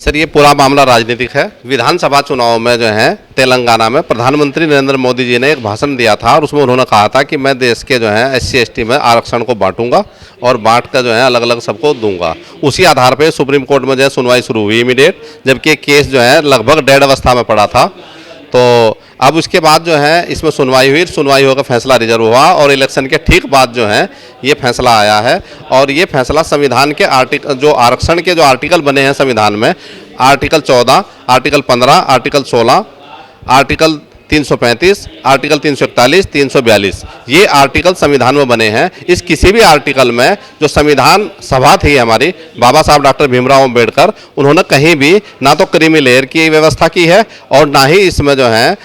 Sir, ये पूरा मामला राजनीतिक है। विधानसभा चुनाव में जो है तेलंगाना में प्रधानमंत्री नरेंद्र मोदी जी ने एक भाषण दिया था और उसमें उन्होंने कहा था कि मैं देश के जो है SC ST में आरक्षण को बांटूंगा और बांट कर जो है अलग अलग सबको दूंगा। उसी आधार पे सुप्रीम कोर्ट में जो है सुनवाई शुरू हुई इमीडिएट, जबकि केस जो है लगभग डेड अवस्था में पड़ा था। तो अब उसके बाद जो है इसमें सुनवाई होकर फैसला रिजर्व हुआ और इलेक्शन के ठीक बाद जो है ये फैसला आया है। और ये फैसला संविधान के जो आरक्षण के जो आर्टिकल बने हैं संविधान में, article 14, article 15, article 16, article 335, article 341, 342, ये आर्टिकल संविधान में बने हैं। इस किसी भी आर्टिकल में जो संविधान सभा थी हमारी बाबा साहब डॉक्टर भीमराव अम्बेडकर, उन्होंने कहीं भी ना तो क्रीमी लेयर की व्यवस्था की है और ना ही इसमें जो है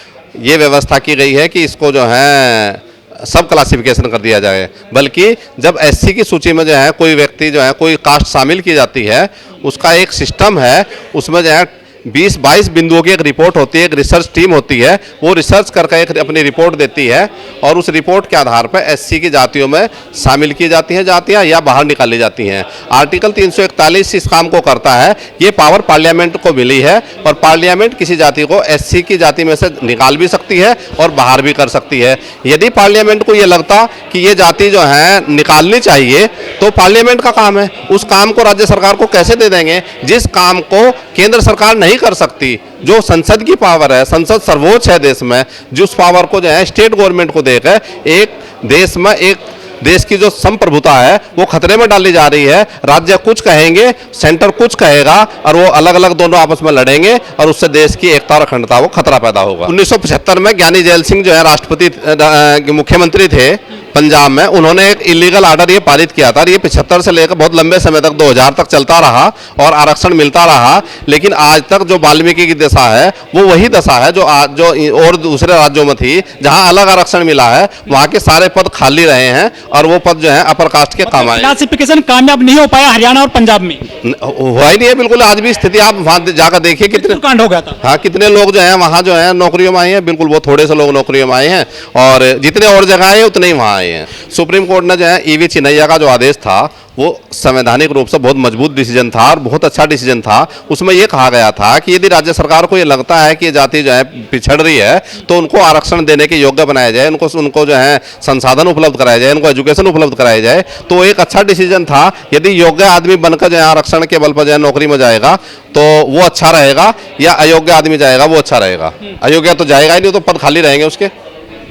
ये व्यवस्था की गई है कि इसको जो है सब क्लासिफिकेशन कर दिया जाए। बल्कि जब SC की सूची में जो है कोई व्यक्ति जो है कोई कास्ट शामिल की जाती है, उसका एक सिस्टम है, उसमें जो है 20-22 बिंदुओं की एक रिपोर्ट होती है, एक रिसर्च टीम होती है, वो रिसर्च करके एक अपनी रिपोर्ट देती है और उस रिपोर्ट के आधार पर SC की जातियों में शामिल की जाती हैं जातियां या बाहर निकाली जाती हैं। आर्टिकल 341 इस काम को करता है। ये पावर पार्लियामेंट को मिली है और पार्लियामेंट किसी जाति को SC की जाति में से निकाल भी सकती है और बाहर भी कर सकती है। यदि पार्लियामेंट को ये लगता कि ये जाति जो है निकालनी चाहिए तो पार्लियामेंट का काम है, उस काम को राज्य सरकार को कैसे दे देंगे जिस काम को केंद्र सरकार नहीं कर सकती। जो संसद की पावर है, संसद सर्वोच्च है देश में, जिस पावर को जो है स्टेट गवर्नमेंट को देकर एक देश में एक देश की जो संप्रभुता है वो खतरे में डाली जा रही है। राज्य कुछ कहेंगे, सेंटर कुछ कहेगा और वो अलग अलग दोनों आपस में लड़ेंगे और उससे देश की एकता और अखंडता को खतरा पैदा होगा। 1975 में ज्ञानी जैल सिंह जो है राष्ट्रपति मुख्यमंत्री थे पंजाब में, उन्होंने एक इलीगल आर्डर ये पारित किया था। ये 75 से लेकर बहुत लंबे समय तक 2000 तक चलता रहा और आरक्षण मिलता रहा। लेकिन आज तक जो वाल्मीकि की दशा है वो वही दशा है जो आज जो और दूसरे राज्यों में थी, जहां अलग आरक्षण मिला है वहां के सारे पद खाली रहे हैं और वो पद जो है अपर कास्ट के काम आए। क्लासिफिकेशन कामयाब नहीं हो पाया हरियाणा और पंजाब में, हुआ ही नहीं है बिल्कुल। आज भी स्थिति आप वहां जाकर देखिए कितने कांड हो गया था। हाँ, कितने लोग जो है वहां जो है नौकरियों में आए हैं, बिल्कुल वो थोड़े से लोग नौकरियों में आए हैं और जितने और जगह आए उतने ही वहां आए हैं। सुप्रीम कोर्ट ने जो है EV चिन्नैया का जो आदेश था वो संवैधानिक रूप से बहुत मजबूत डिसीजन था और बहुत अच्छा डिसीजन था। उसमें यह कहा गया था कि यदि राज्य सरकार को ये लगता है कि ये जाति जो है पिछड़ रही है तो उनको आरक्षण देने के योग्य बनाया जाए, उनको जो है संसाधन उपलब्ध कराया जाए, उनको एजुकेशन उपलब्ध कराया जाए। तो एक अच्छा डिसीजन था। यदि योग्य आदमी बनकर जो है आरक्षण के बल पर जो है नौकरी में जाएगा तो वो अच्छा रहेगा, या अयोग्य आदमी जाएगा वो अच्छा रहेगा। अयोग्य तो जाएगा ही नहीं, तो पद खाली रहेंगे उसके।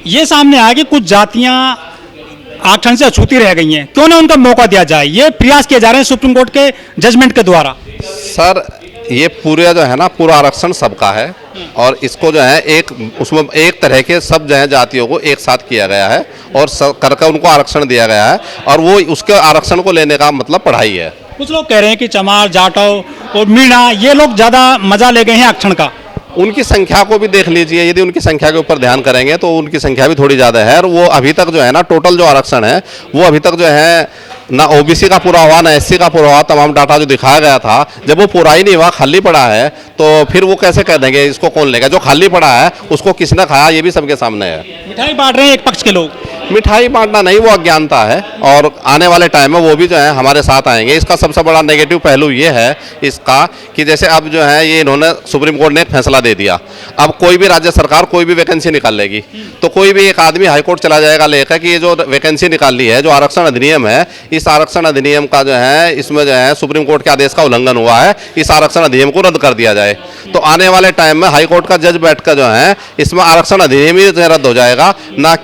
ये सामने आया कि कुछ जातियां आरक्षण से अछूती रह गई हैं, क्यों ना उनका मौका दिया जाए। ये प्रयास किए जा रहे हैं सुप्रीम कोर्ट के जजमेंट के द्वारा। सर, ये पूरा जो है ना पूरा आरक्षण सबका है और इसको जो है उसमें एक तरह के सब जो है जातियों को एक साथ किया गया है और करके उनको आरक्षण दिया गया है और वो उसके आरक्षण को लेने का मतलब पढ़ाई है। कुछ लोग कह रहे हैं कि चमार, जाटव और मीणा ये लोग ज्यादा मजा ले गए हैं आरक्षण का। उनकी संख्या को भी देख लीजिए। यदि उनकी संख्या के ऊपर ध्यान करेंगे तो उनकी संख्या भी थोड़ी ज़्यादा है और वो अभी तक जो है ना टोटल जो आरक्षण है वो अभी तक जो है ना OBC का पूरा हुआ ना SC का पूरा हुआ। तमाम डाटा जो दिखाया गया था जब वो पूरा ही नहीं हुआ, खाली पड़ा है, तो फिर वो कैसे कह देंगे इसको कौन लेगा। जो खाली पड़ा है उसको किसने खाया ये भी सबके सामने है। मिठाई बांट रहे हैं एक पक्ष के लोग। मिठाई बांटना नहीं, वो अज्ञानता है और आने वाले टाइम में वो भी जो है हमारे साथ आएंगे। इसका सबसे बड़ा नेगेटिव पहलू ये है इसका कि जैसे अब जो है ये इन्होंने सुप्रीम कोर्ट ने एक फैसला दे दिया। अब कोई भी राज्य सरकार कोई भी वैकेंसी निकाल लेगी तो कोई भी एक आदमी हाईकोर्ट चला जाएगा लेकर कि ये जो वैकेंसी निकाली है, जो आरक्षण अधिनियम है, इस आरक्षण अधिनियम का जो है इसमें जो है सुप्रीम कोर्ट के आदेश का उल्लंघन हुआ है, इस आरक्षण अधिनियम को रद्द कर दिया जाए। तो आने वाले टाइम में हाईकोर्ट का जज बैठकर जो है इसमें आरक्षण अधिनियम ही रद्द हो जाएगा, ना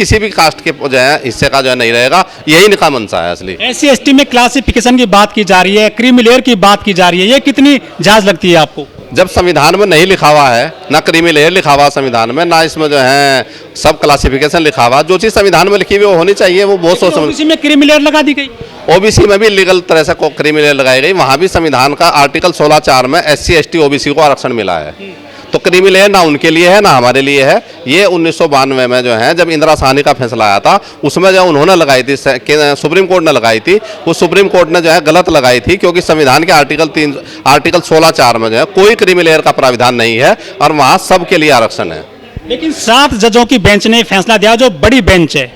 किसी भी कास्ट के जो है हिस्से का जो है नहीं रहेगा। यही इनका मंशा है असली। SC ST में क्लासिफिकेशन की बात की जा रही है, क्रीमी लेयर की बात की जा रही है, ये कितनी जायज लगती है आपको? जब संविधान में नहीं लिखा हुआ है, ना क्रीमी लेयर लिखा हुआ संविधान में, ना इसमें जो है सब क्लासिफिकेशन लिखा हुआ, जो चीज़ संविधान में लिखी हुई वो होनी चाहिए वो बहुत सोच समझ। OBC में क्रीमी लेयर लगा दी गई। OBC में भी लीगल तरह से क्रीमी लेयर लगाई गई। वहाँ भी संविधान का आर्टिकल 16(4) में SC ST OBC को आरक्षण मिला है। तो क्रीमी लेयर ना उनके लिए है ना हमारे लिए है। ये 1992 में जो है जब इंदिरा साहनी का फैसला आया था उसमें जो उन्होंने लगाई थी, सुप्रीम कोर्ट ने लगाई थी, वो सुप्रीम कोर्ट ने जो है गलत लगाई थी क्योंकि संविधान के आर्टिकल 16(4) में जो है कोई क्रीमी लेयर का प्राविधान नहीं है और वहाँ सबके लिए आरक्षण है। लेकिन 7 जजों की बेंच ने फैसला दिया, जो बड़ी बेंच है।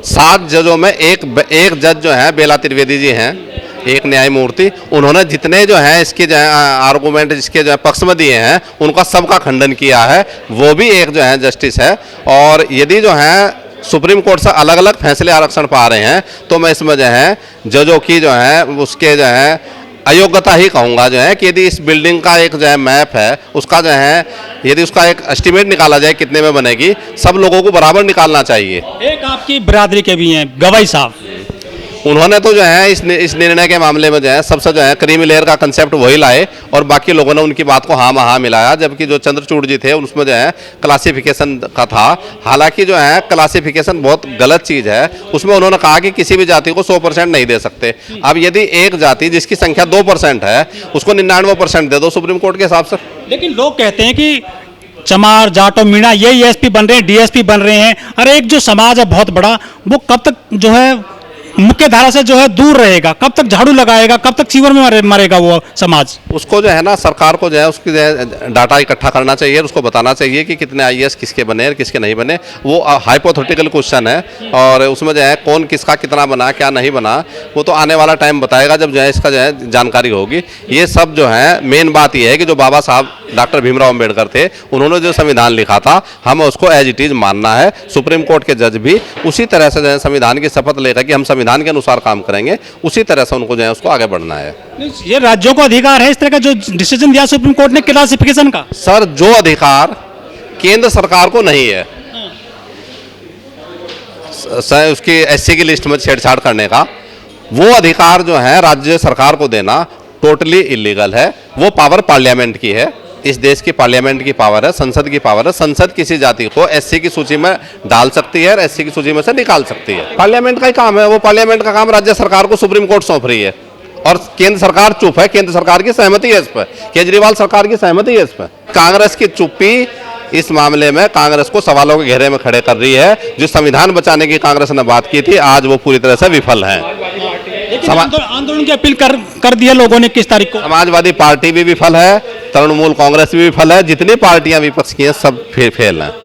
7 जजों में एक जज जो है बेला त्रिवेदी जी हैं, एक न्यायमूर्ति, उन्होंने जितने जो हैं इसके जो है आर्गूमेंट जिसके जो है पक्ष में दिए हैं उनका सबका खंडन किया है, वो भी एक जो है जस्टिस है। और यदि जो है सुप्रीम कोर्ट से अलग अलग फैसले आरक्षण पा रहे हैं तो मैं इसमें जो है जजों की जो है उसके जो है अयोग्यता ही कहूँगा जो है कि यदि इस बिल्डिंग का एक जो है मैप है उसका जो है यदि उसका एक एस्टिमेट निकाला जाए कितने में बनेगी, सब लोगों को बराबर निकालना चाहिए। एक आपकी बिरादरी के भी हैं गवाई साहब, उन्होंने तो जो है इस निर्णय के मामले में जो है सबसे जो है क्रीमी लेयर का कंसेप्ट वही लाए और बाकी लोगों ने उनकी बात को हाँ में हाँ मिलाया, जबकि जो चंद्रचूड़ जी थे उसमें जो है क्लासिफिकेशन का था। हालांकि जो है क्लासिफिकेशन बहुत गलत चीज़ है, उसमें उन्होंने कहा कि किसी भी जाति को 100% नहीं दे सकते। अब यदि एक जाति जिसकी संख्या 2% है उसको 99% दे दो सुप्रीम कोर्ट के हिसाब से। लेकिन लोग कहते हैं कि चमार जाटो मीणा ये एसपी बन रहे हैं, डीएसपी बन रहे हैं, और एक जो समाज है बहुत बड़ा वो कब तक जो है मुख्य धारा से जो है दूर रहेगा, कब तक झाड़ू लगाएगा, कब तक चीवर में मरेगा वो समाज। उसको जो है ना सरकार को जो है उसकी जो है डाटा इकट्ठा करना चाहिए, उसको बताना चाहिए कि कितने आईएएस किसके बने और किसके नहीं बने। वो हाइपोथेटिकल क्वेश्चन है और उसमें जो है कौन किसका कितना बना क्या नहीं बना वो तो आने वाला टाइम बताएगा जब जो है इसका जो है जानकारी होगी। ये सब जो है मेन बात यह है कि जो बाबा साहब डॉक्टर भीमराव अम्बेडकर थे उन्होंने जो संविधान लिखा था हमें उसको एज इट इज मानना है। सुप्रीम कोर्ट के जज भी उसी तरह से जो है संविधान की शपथ लेकर कि हम संविधान के अनुसार काम करेंगे, उसी तरह से उनको जो है उसको आगे बढ़ना है। ये राज्यों को अधिकार है इस तरह का जो डिसीजन दिया सुप्रीम कोर्ट ने क्लासिफिकेशन का। सर जो अधिकार केंद्र सरकार को नहीं है सर उसकी एससी की लिस्ट में छेड़छाड़ करने का, वो अधिकार जो है राज्य सरकार को देना टोटली इलीगल है। वो पावर पार्लियामेंट की है, इस देश की पार्लियामेंट की पावर है, संसद की पावर है। संसद किसी जाति को एससी की सूची में डाल सकती है और एससी की सूची में से निकाल सकती है। पार्लियामेंट का ही काम है, वो पार्लियामेंट का काम राज्य सरकार को सुप्रीम कोर्ट सौंप रही है और केंद्र सरकार चुप है। केंद्र सरकार की सहमति है इस पर, केजरीवाल सरकार की सहमति है इस पर। कांग्रेस की चुप्पी इस मामले में कांग्रेस को सवालों के घेरे में खड़े कर रही है। जो संविधान बचाने की कांग्रेस ने बात की थी आज वो पूरी तरह से विफल है। आंदोलन की अपील कर दी है लोगों ने किस तारीख को। समाजवादी पार्टी भी विफल है, तृणमूल कांग्रेस भी विफल है, जितनी पार्टियां विपक्ष की हैं सब फेल हैं।